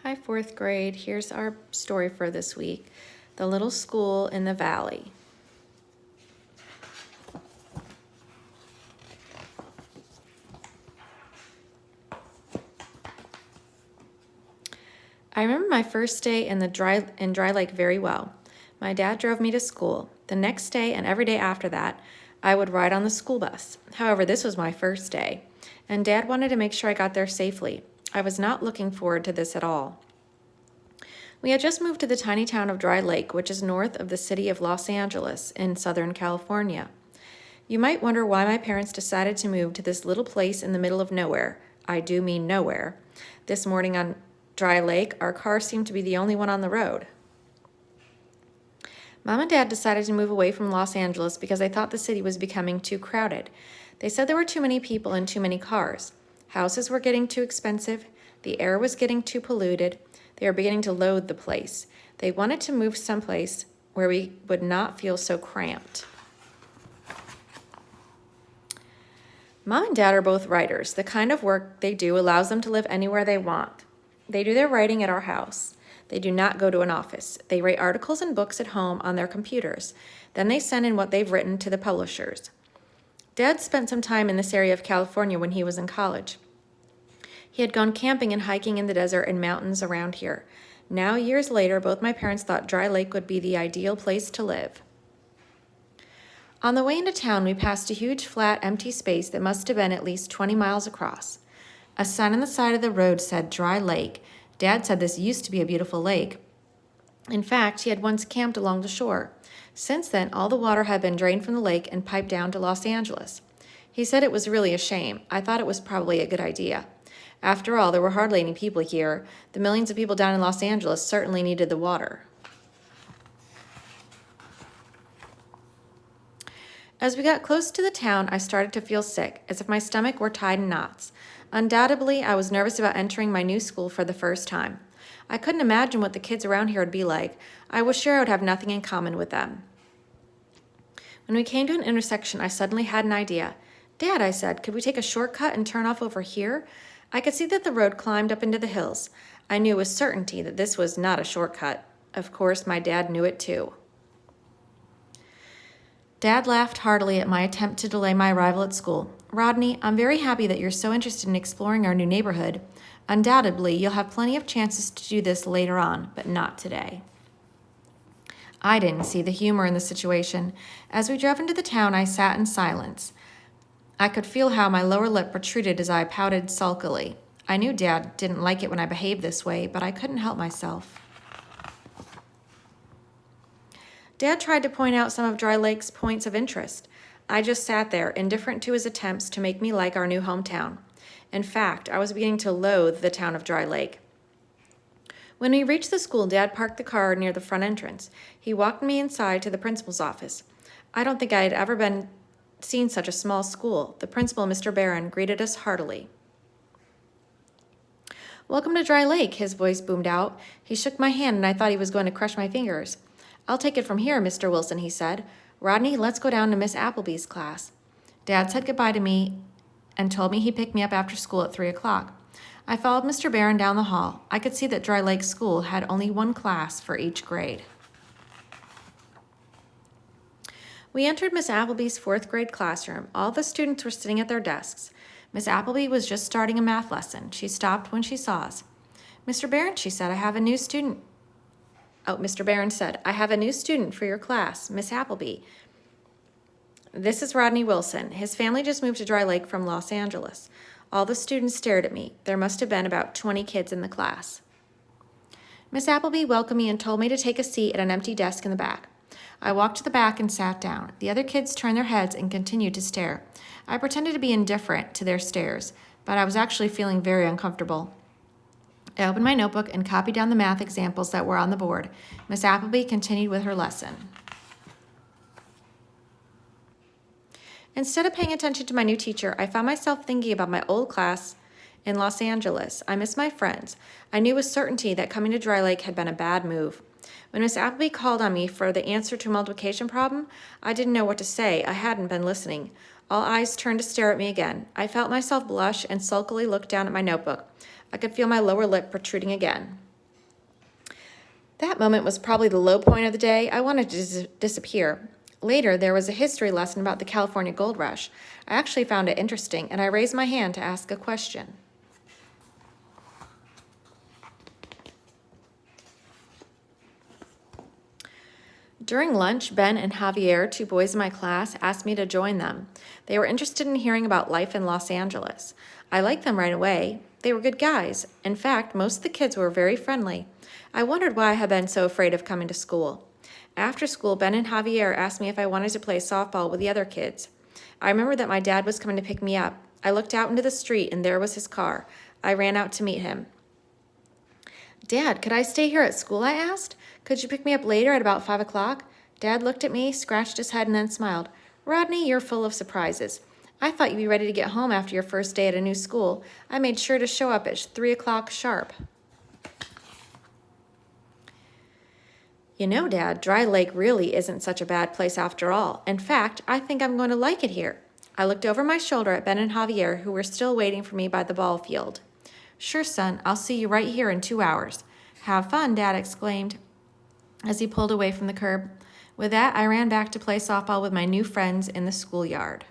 Hi, fourth grade. Here's our story for this week, The Little School in the Valley. I remember my first day in Dry Lake very well. My dad drove me to school. The next day and every day after that, I would ride on the school bus. However, this was my first day, and Dad wanted to make sure I got there safely. I was not looking forward to this at all. We had just moved to the tiny town of Dry Lake, which is north of the city of Los Angeles in Southern California. You might wonder why my parents decided to move to this little place in the middle of nowhere. I do mean nowhere. This morning on Dry Lake, our car seemed to be the only one on the road. Mom and Dad decided to move away from Los Angeles because they thought the city was becoming too crowded. They said there were too many people and too many cars. Houses were getting too expensive. The air was getting too polluted. They were beginning to loathe the place. They wanted to move someplace where we would not feel so cramped. Mom and Dad are both writers. The kind of work they do allows them to live anywhere they want. They do their writing at our house. They do not go to an office. They write articles and books at home on their computers. Then they send in what they've written to the publishers. Dad spent some time in this area of California when he was in college. He had gone camping and hiking in the desert and mountains around here. Now, years later, both my parents thought Dry Lake would be the ideal place to live. On the way into town, we passed a huge, flat, empty space that must have been at least 20 miles across. A sign on the side of the road said Dry Lake. Dad said this used to be a beautiful lake. In fact, he had once camped along the shore. Since then, all the water had been drained from the lake and piped down to Los Angeles. He said it was really a shame. I thought it was probably a good idea. After all, there were hardly any people here. The millions of people down in Los Angeles certainly needed the water. As we got close to the town, I started to feel sick, as if my stomach were tied in knots. Undoubtedly, I was nervous about entering my new school for the first time. I couldn't imagine what the kids around here would be like. I was sure I would have nothing in common with them. When we came to an intersection, I suddenly had an idea. "Dad," I said, "could we take a shortcut and turn off over here?" I could see that the road climbed up into the hills. I knew with certainty that this was not a shortcut. Of course, my dad knew it too. Dad laughed heartily at my attempt to delay my arrival at school. "Rodney, I'm very happy that you're so interested in exploring our new neighborhood. Undoubtedly, you'll have plenty of chances to do this later on, but not today." I didn't see the humor in the situation. As we drove into the town, I sat in silence. I could feel how my lower lip protruded as I pouted sulkily. I knew Dad didn't like it when I behaved this way, but I couldn't help myself. Dad tried to point out some of Dry Lake's points of interest. I just sat there, indifferent to his attempts to make me like our new hometown. In fact, I was beginning to loathe the town of Dry Lake. When we reached the school, Dad parked the car near the front entrance. He walked me inside to the principal's office. I don't think I had ever seen such a small school. The principal, Mr. Barron, greeted us heartily. "Welcome to Dry Lake," his voice boomed out. He shook my hand and I thought he was going to crush my fingers. "I'll take it from here, Mr. Wilson," he said. "Rodney, let's go down to Miss Appleby's class." Dad said goodbye to me and told me he'd pick me up after school at 3 o'clock. I followed Mr. Barron down the hall. I could see that Dry Lake School had only one class for each grade. We entered Miss Appleby's fourth grade classroom. All the students were sitting at their desks. Miss Appleby was just starting a math lesson. She stopped when she saw us. "Mr. Barron," she said, "I have a new student." Mr. Barron said, "I have a new student for your class, Miss Appleby. This is Rodney Wilson. His family just moved to Dry Lake from Los Angeles." All the students stared at me. There must have been about 20 kids in the class. Miss Appleby welcomed me and told me to take a seat at an empty desk in the back. I walked to the back and sat down. The other kids turned their heads and continued to stare. I pretended to be indifferent to their stares, but I was actually feeling very uncomfortable. I opened my notebook and copied down the math examples that were on the board. Miss Appleby continued with her lesson. Instead of paying attention to my new teacher, I found myself thinking about my old class in Los Angeles. I missed my friends. I knew with certainty that coming to Dry Lake had been a bad move. When Miss Appleby called on me for the answer to a multiplication problem, I didn't know what to say. I hadn't been listening. All eyes turned to stare at me again. I felt myself blush and sulkily look down at my notebook. I could feel my lower lip protruding again. That moment was probably the low point of the day. I wanted to disappear. Later, there was a history lesson about the California Gold Rush. I actually found it interesting, and I raised my hand to ask a question. During lunch, Ben and Javier, two boys in my class, asked me to join them. They were interested in hearing about life in Los Angeles. I liked them right away. They were good guys. In fact, most of the kids were very friendly. I wondered why I had been so afraid of coming to school. After school, Ben and Javier asked me if I wanted to play softball with the other kids. I remembered that my dad was coming to pick me up. I looked out into the street, and there was his car. I ran out to meet him. Dad, could I stay here at school? I asked. Could you pick me up later at about 5 o'clock? Dad looked at me, scratched his head, and then smiled. Rodney, you're full of surprises. I thought you'd be ready to get home after your first day at a new school. I made sure to show up at 3 o'clock sharp. You know, Dad, Dry Lake really isn't such a bad place after all. In fact, I think I'm going to like it here. I looked over my shoulder at Ben and Javier, who were still waiting for me by the ball field. Sure, son, I'll see you right here in 2 hours. Have fun, Dad exclaimed as he pulled away from the curb. With that, I ran back to play softball with my new friends in the schoolyard.